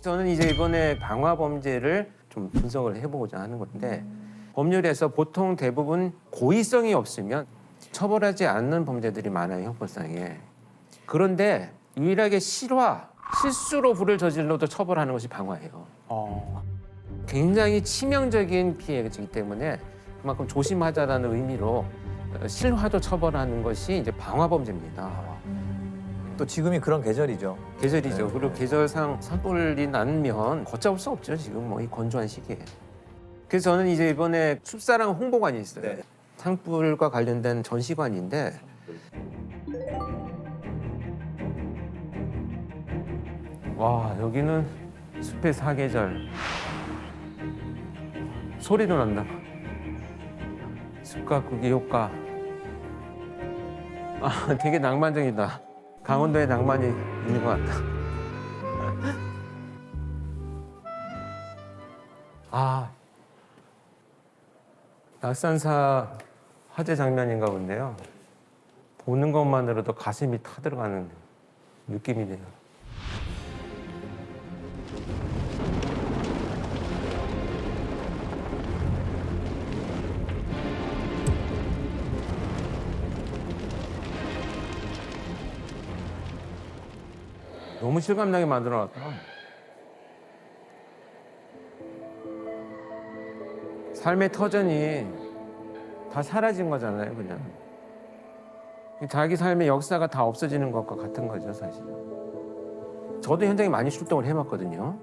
저는 이제 이번에 방화 범죄를 좀 분석을 해보고자 하는 건데 법률에서 보통 대부분 고의성이 없으면 처벌하지 않는 범죄들이 많아요, 형법상에. 그런데 유일하게 실수로 불을 저질러도 처벌하는 것이 방화예요. 굉장히 치명적인 피해이기 때문에 그만큼 조심하자라는 의미로 실화도 처벌하는 것이 이제 방화 범죄입니다. 또 지금이 그런 계절이죠. 계절이죠. 그리고 계절상 산불이 나면 걷잡을 수 없죠. 지금 뭐 이 건조한 시기에. 그래서 저는 이제 이번에 숲사랑 홍보관이 있어요. 네. 산불과 관련된 전시관인데 와, 여기는 숲의 사계절. 소리도 난다. 숲 가꾸기 효과. 아, 되게 낭만적이다. 강원도에 낭만이 있는 것 같다. 아, 낙산사 화재 장면인가 본데요. 보는 것만으로도 가슴이 타들어가는 느낌이네요. 너무 실감나게 만들어놨다. 삶의 터전이 다 사라진 거잖아요, 그냥. 자기 삶의 역사가 다 없어지는 것과 같은 거죠, 사실. 저도 현장에 많이 출동을 해봤거든요.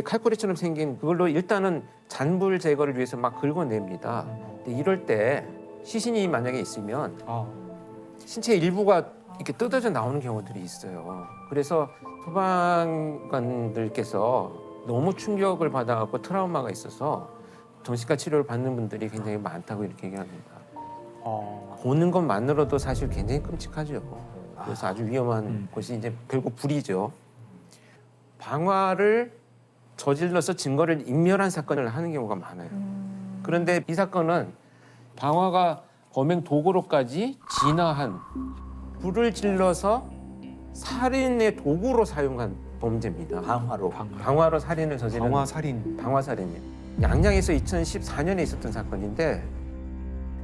칼뿌리처럼 생긴 그걸로 일단은 잔불 제거를 위해서 막 긁어냅니다. 근데 이럴 때 시신이 만약에 있으면 신체 일부가 이렇게 뜯어져 나오는 경우들이 있어요. 그래서 소방관들께서 너무 충격을 받아갖고 트라우마가 있어서 정신과 치료를 받는 분들이 굉장히 많다고 이렇게 얘기합니다. 보는 것만으로도 사실 굉장히 끔찍하죠. 그래서 아주 위험한 것이 이제 결국 불이죠. 방화를 저질러서 증거를 인멸한 사건을 하는 경우가 많아요. 그런데 이 사건은 방화가 범행 도구로까지 진화한 불을 질러서 살인의 도구로 사용한 범죄입니다. 방화로 살인을 저지른 방화살인이에요. 양양에서 2014년에 있었던 사건인데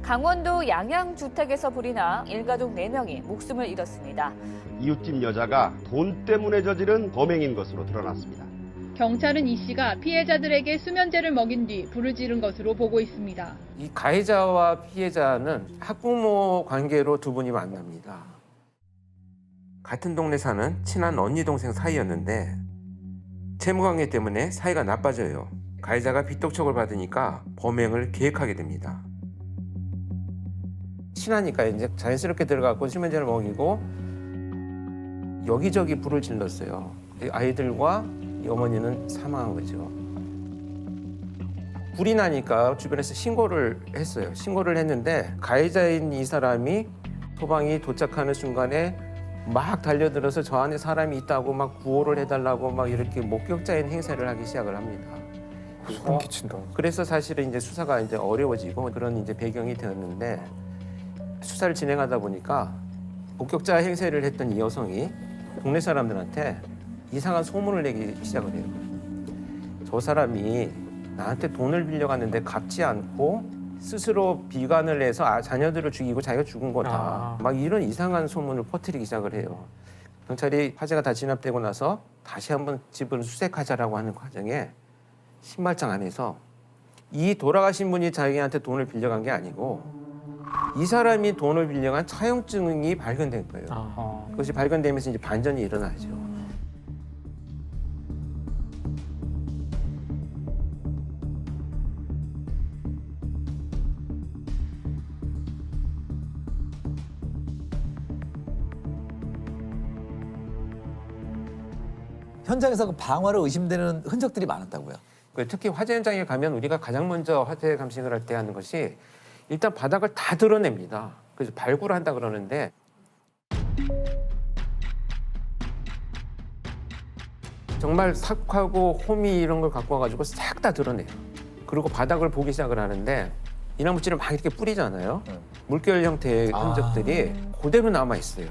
강원도 양양주택에서 불이 나 일가족 4명이 목숨을 잃었습니다. 이웃집 여자가 돈 때문에 저지른 범행인 것으로 드러났습니다. 경찰은 이 씨가 피해자들에게 수면제를 먹인 뒤 불을 지른 것으로 보고 있습니다. 이 가해자와 피해자는 학부모 관계로 두 분이 만납니다. 같은 동네 사는 친한 언니 동생 사이였는데 채무관계 때문에 사이가 나빠져요. 가해자가 빚독촉을 받으니까 범행을 계획하게 됩니다. 친하니까 이제 자연스럽게 들어가고 수면제를 먹이고 여기저기 불을 질렀어요. 아이들과 이 어머니는 사망한 거죠. 불이 나니까 주변에서 신고를 했어요. 신고를 했는데 가해자인 이 사람이 소방이 도착하는 순간에 막 달려들어서 저 안에 사람이 있다고 막 구호를 해달라고 막 이렇게 목격자인 행세를 하기 시작을 합니다. 소름 끼친다. 그래서 사실은 이제 수사가 이제 어려워지고 그런 이제 배경이 되었는데 수사를 진행하다 보니까 목격자 행세를 했던 이 여성이 동네 사람들한테 이상한 소문을 내기 시작을 해요. 저 사람이 나한테 돈을 빌려갔는데 갚지 않고 스스로 비관을 해서 자녀들을 죽이고 자기가 죽은 거다. 막 이런 이상한 소문을 퍼뜨리기 시작을 해요. 경찰이 화재가 다 진압되고 나서 다시 한번 집을 수색하자라고 하는 과정에 신발장 안에서 이 돌아가신 분이 자기한테 돈을 빌려간 게 아니고 이 사람이 돈을 빌려간 차용증이 발견된 거예요. 그것이 발견되면서 이제 반전이 일어나죠. 현장에서 그 방화로 의심되는 흔적들이 많았다고요. 특히 화재 현장에 가면 우리가 가장 먼저 화재 감식을 할 때 하는 것이 일단 바닥을 다 드러냅니다. 그래서 발굴을 한다 그러는데 정말 삭하고 호미 이런 걸 갖고 와가지고 싹 다 드러내요. 그리고 바닥을 보기 시작을 하는데 이나무질을 막 이렇게 뿌리잖아요. 물결 형태의 흔적들이 그대로 남아 있어요.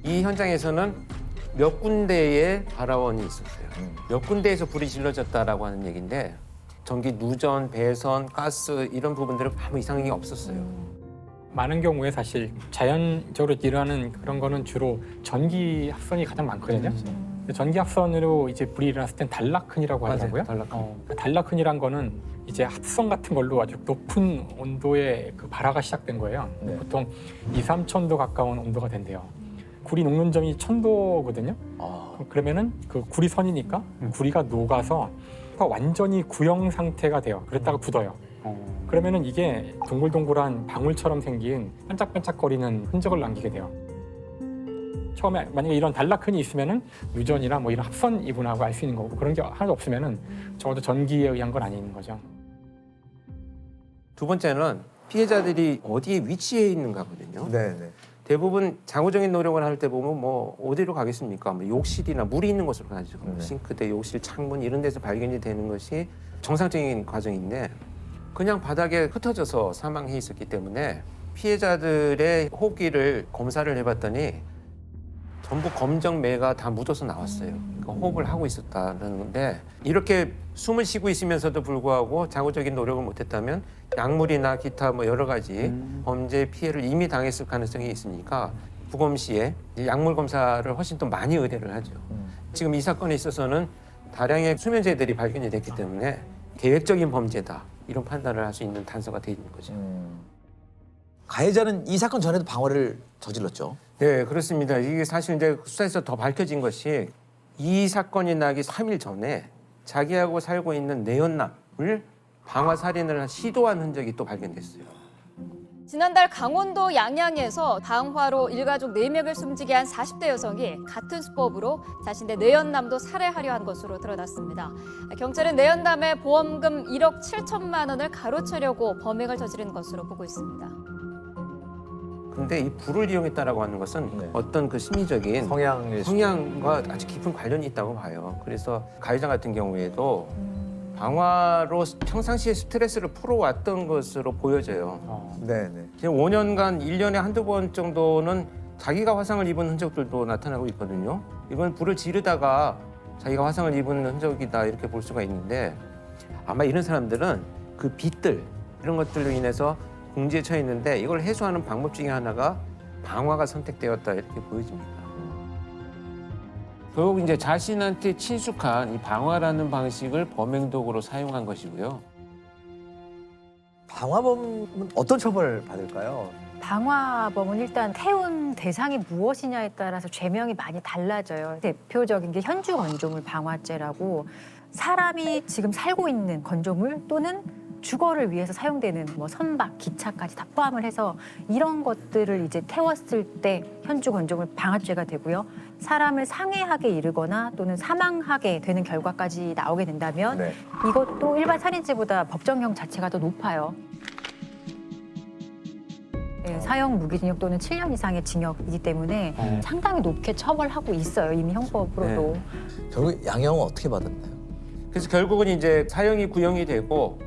이 현장에서는 몇 군데의 발화원이 있었어요. 몇 군데에서 불이 질러졌다라고 하는 얘기인데 전기 누전, 배선, 가스 이런 부분들은 아무 이상이 없었어요. 많은 경우에 사실 자연적으로 일어나는 그런 거는 주로 전기 합선이 가장 많거든요. 전기 합선으로 이제 불이 일어났을 땐 단락흔이라고 하더라고요. 단락흔. 단락흔이란 거는 이제 합성 같은 걸로 아주 높은 온도의 그 발화가 시작된 거예요. 네. 보통 2, 3,000도 가까운 온도가 된대요. 굴이 녹는 점이 1,000도거든요. 그러면은 그 굴이 선이니까 구리가 녹아서 완전히 구형 상태가 돼요. 그랬다가 굳어요. 그러면은 이게 동글동글한 방울처럼 생긴 반짝반짝거리는 흔적을 남기게 돼요. 처음에 만약에 이런 단락흔이 있으면은 유전이나 뭐 이런 합선 이분하고 알 수 있는 거고 그런 게 하나도 없으면은 적어도 전기에 의한 건 아닌 거죠. 두 번째는 피해자들이 어디에 위치해 있는가거든요. 네네. 대부분 장구적인 노력을 할 때 보면 뭐 어디로 가겠습니까? 뭐 욕실이나 물이 있는 곳으로 가죠. 네. 싱크대, 욕실, 창문 이런 데서 발견이 되는 것이 정상적인 과정인데 그냥 바닥에 흩어져서 사망해 있었기 때문에 피해자들의 호흡기를 검사를 해봤더니 전부 검정매가 다 묻어서 나왔어요. 그러니까 호흡을 하고 있었다는 건데 이렇게 숨을 쉬고 있으면서도 불구하고 장구적인 노력을 못했다면 약물이나 기타 뭐 여러 가지 범죄 피해를 이미 당했을 가능성이 있으니까 부검시에 약물 검사를 훨씬 더 많이 의뢰를 하죠. 지금 이 사건에 있어서는 다량의 수면제들이 발견이 됐기 때문에 계획적인 범죄다 이런 판단을 할 수 있는 단서가 돼 있는 거죠. 가해자는 이 사건 전에도 방화를 저질렀죠. 네, 그렇습니다. 이게 사실 이제 수사에서 더 밝혀진 것이 이 사건이 나기 3일 전에 자기하고 살고 있는 내연남을 방화 살인을 시도한 흔적이 또 발견됐어요. 지난달 강원도 양양에서 방화로 일가족 4명을 숨지게 한 40대 여성이 같은 수법으로 자신의 내연남도 살해하려 한 것으로 드러났습니다. 경찰은 내연남의 보험금 1억 7천만 원을 가로채려고 범행을 저지른 것으로 보고 있습니다. 근데 이 불을 이용했다라고 하는 것은 네. 어떤 그 심리적인 성향과 아주 깊은 관련이 있다고 봐요. 그래서 가해자 같은 경우에도 방화로 평상시에 스트레스를 풀어왔던 것으로 보여져요. 네네. 지금 5년간 1년에 한두 번 정도는 자기가 화상을 입은 흔적들도 나타나고 있거든요. 이건 불을 지르다가 자기가 화상을 입은 흔적이다 이렇게 볼 수가 있는데 아마 이런 사람들은 그 빛들 이런 것들로 인해서 궁지에 처해 있는데 이걸 해소하는 방법 중에 하나가 방화가 선택되었다 이렇게 보여집니다. 결국 이제 자신한테 친숙한 이 방화라는 방식을 범행 도구로 사용한 것이고요. 방화범은 어떤 처벌을 받을까요? 방화범은 일단 태운 대상이 무엇이냐에 따라서 죄명이 많이 달라져요. 대표적인 게 현주 건조물 방화죄라고 사람이 지금 살고 있는 건조물 또는 주거를 위해서 사용되는 뭐 선박, 기차까지 다 포함을 해서 이런 것들을 이제 태웠을 때 현주 건조물 방화죄가 되고요. 사람을 상해하게 이르거나 또는 사망하게 되는 결과까지 나오게 된다면 네. 이것도 일반 살인죄보다 법정형 자체가 더 높아요. 네, 사형 무기징역 또는 7년 이상의 징역이기 때문에 상당히 높게 처벌하고 있어요. 이미 형법으로도. 네. 결국 양형은 어떻게 받았나요? 그래서 결국은 이제 사형이 구형이 되고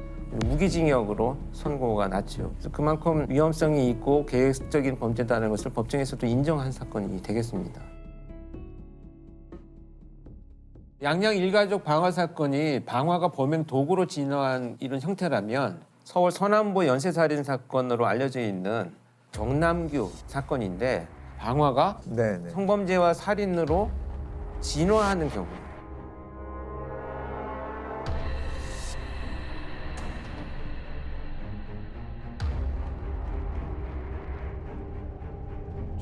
무기징역으로 선고가 났죠. 그래서 그만큼 위험성이 있고 계획적인 범죄다는 것을 법정에서도 인정한 사건이 되겠습니다. 양양 일가족 방화 사건이 방화가 범행 도구로 진화한 이런 형태라면 서울 서남부 연쇄살인 사건으로 알려져 있는 정남규 사건인데 방화가 네네. 성범죄와 살인으로 진화하는 경우.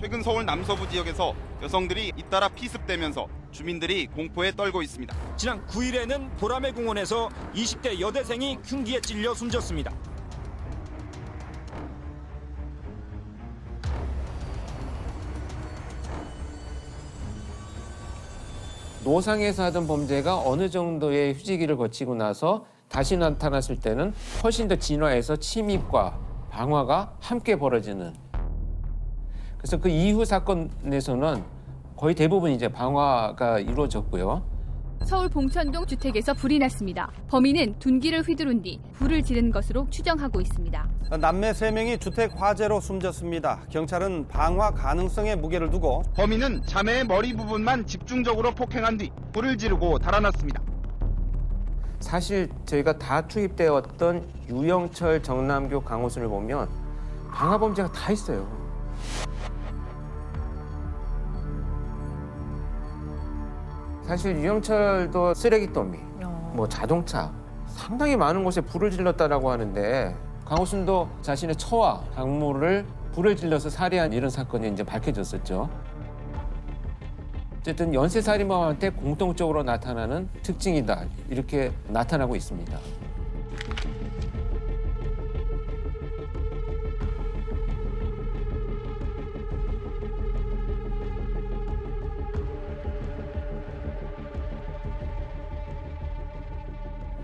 최근 서울 남서부 지역에서 여성들이 잇따라 피습되면서 주민들이 공포에 떨고 있습니다. 지난 9일에는 보라매 공원에서 20대 여대생이 흉기에 찔려 숨졌습니다. 노상에서 하던 범죄가 어느 정도의 휴지기를 거치고 나서 다시 나타났을 때는 훨씬 더 진화해서 침입과 방화가 함께 벌어지는. 그래서 그 이후 사건에서는 거의 대부분 이제 방화가 이루어졌고요. 서울 봉천동 주택에서 불이 났습니다. 범인은 둔기를 휘두른 뒤 불을 지른 것으로 추정하고 있습니다. 남매 3명이 주택 화재로 숨졌습니다. 경찰은 방화 가능성에 무게를 두고 범인은 자매의 머리 부분만 집중적으로 폭행한 뒤 불을 지르고 달아났습니다. 사실 저희가 다 투입되었던 유영철, 정남규, 강호순을 보면 방화 범죄가 다 있어요. 사실 유영철도 쓰레기 더미, 뭐 자동차 상당히 많은 곳에 불을 질렀다라고 하는데 강호순도 자신의 처와 작물을 불을 질러서 살해한 이런 사건이 이제 밝혀졌었죠. 어쨌든 연쇄살인범한테 공통적으로 나타나는 특징이다 이렇게 나타나고 있습니다.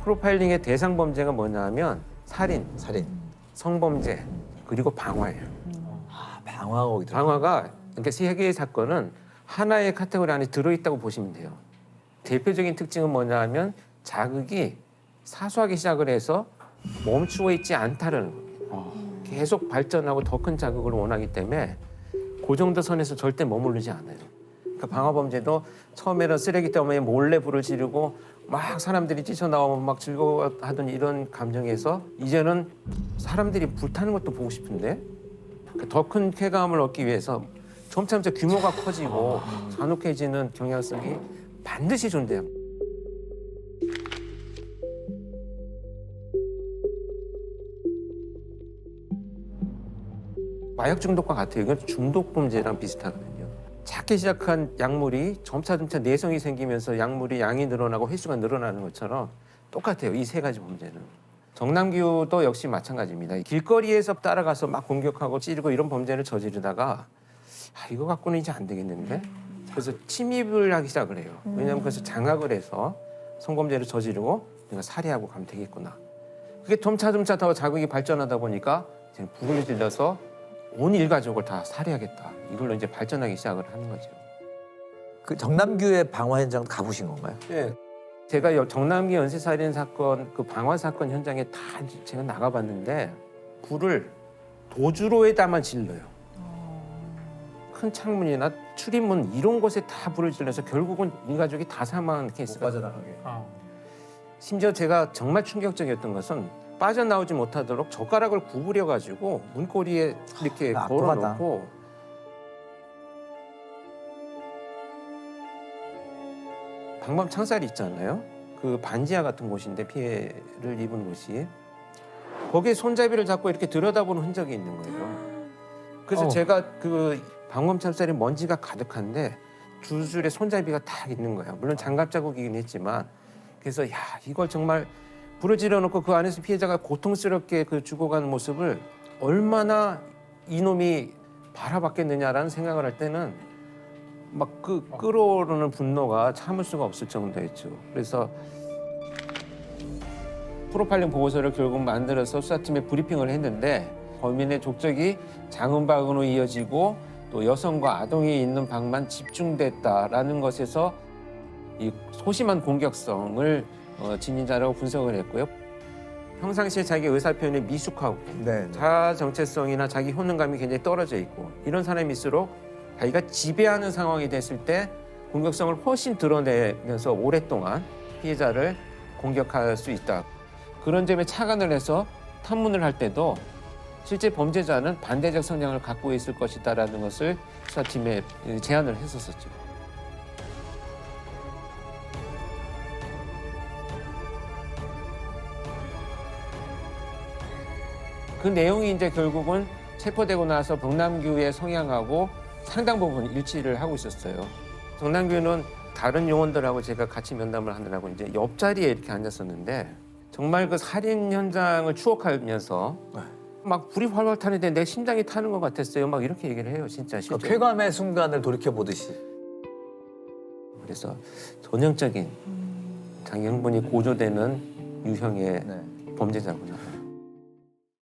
프로파일링의 대상 범죄가 뭐냐 하면 살인, 성범죄, 그리고 방화예요. 아, 방화가 거기 들어. 방화가 그러니까 세 개의 사건은 하나의 카테고리 안에 들어있다고 보시면 돼요. 대표적인 특징은 뭐냐 하면 자극이 사소하게 시작을 해서 멈추어 있지 않다는 거예요. 계속 발전하고 더 큰 자극을 원하기 때문에 그 정도 선에서 절대 머무르지 않아요. 그러니까 방화 범죄도 처음에는 쓰레기 더미에 몰래 불을 지르고 막 사람들이 뛰쳐나오면 막 즐거워하던 이런 감정에서 이제는 사람들이 불타는 것도 보고 싶은데 더 큰 쾌감을 얻기 위해서 점차 규모가 커지고 잔혹해지는 경향성이 반드시 존재해요. 마약 중독과 같아요. 이건 중독 범죄랑 비슷하거든요. 작게 시작한 약물이 점차 내성이 생기면서 약물이 양이 늘어나고 횟수가 늘어나는 것처럼 똑같아요. 이 세 가지 범죄는. 정남규도 역시 마찬가지입니다. 길거리에서 따라가서 막 공격하고 찌르고 이런 범죄를 저지르다가 이거 갖고는 이제 안 되겠는데? 그래서 침입을 하기 시작을 해요. 왜냐하면 그래서 장악을 해서 성범죄를 저지르고 내가 살해하고 가면 되겠구나. 그게 점차 더 자극이 발전하다 보니까 이제 불을 질러서 온 일가족을 다 살해하겠다. 이걸로 이제 발전하기 시작을 하는 거죠. 그 정남규의 방화 현장 가보신 건가요? 네. 제가 정남규 연쇄살인 사건, 그 방화 사건 현장에 다 제가 나가봤는데 불을 도주로에다만 질러요. 큰 창문이나 출입문 이런 곳에 다 불을 질러서 결국은 일가족이 다 사망한 케이스가 빠져나가게. 심지어 제가 정말 충격적이었던 것은 빠져나오지 못하도록 젓가락을 구부려가지고 문고리에 이렇게 걸어놓고 방범 창살이 있잖아요. 그 반지하 같은 곳인데 피해를 입은 곳이 거기에 손잡이를 잡고 이렇게 들여다보는 흔적이 있는 거예요. 그래서 제가 그 방범 창살에 먼지가 가득한데 두 줄의 손잡이가 딱 있는 거예요. 물론 장갑 자국이긴 했지만 그래서 야 이걸 정말 불을 질러놓고 그 안에서 피해자가 고통스럽게 그 죽어가는 모습을 얼마나 이놈이 바라봤겠느냐라는 생각을 할 때는 막 그 끓어오르는 분노가 참을 수가 없을 정도였죠. 그래서 프로파일링 보고서를 결국 만들어서 수사팀에 브리핑을 했는데 범인의 족적이 장은박으로 이어지고 또 여성과 아동이 있는 방만 집중됐다라는 것에서 이 소심한 공격성을 지닌 자라고 분석을 했고요. 평상시에 자기 의사표현이 미숙하고 자아 정체성이나 자기 효능감이 굉장히 떨어져 있고 이런 사람일수록 자기가 지배하는 상황이 됐을 때 공격성을 훨씬 드러내면서 오랫동안 피해자를 공격할 수 있다. 그런 점에 착안을 해서 탐문을 할 때도 실제 범죄자는 반대적 성향을 갖고 있을 것이다라는 것을 수사팀에 제안을 했었었죠. 그 내용이 이제 결국은 체포되고 나서 정남규의 성향하고 상당 부분 일치를 하고 있었어요. 정남규는 다른 요원들하고 제가 같이 면담을 하느라고 이제 옆자리에 이렇게 앉았었는데 정말 그 살인 현장을 추억하면서 막 불이 활활 타는데 내 심장이 타는 것 같았어요. 막 이렇게 얘기를 해요, 진짜. 실제로. 쾌감의 순간을 돌이켜 보듯이. 그래서 전형적인 장형분이 고조되는 유형의 범죄자구나.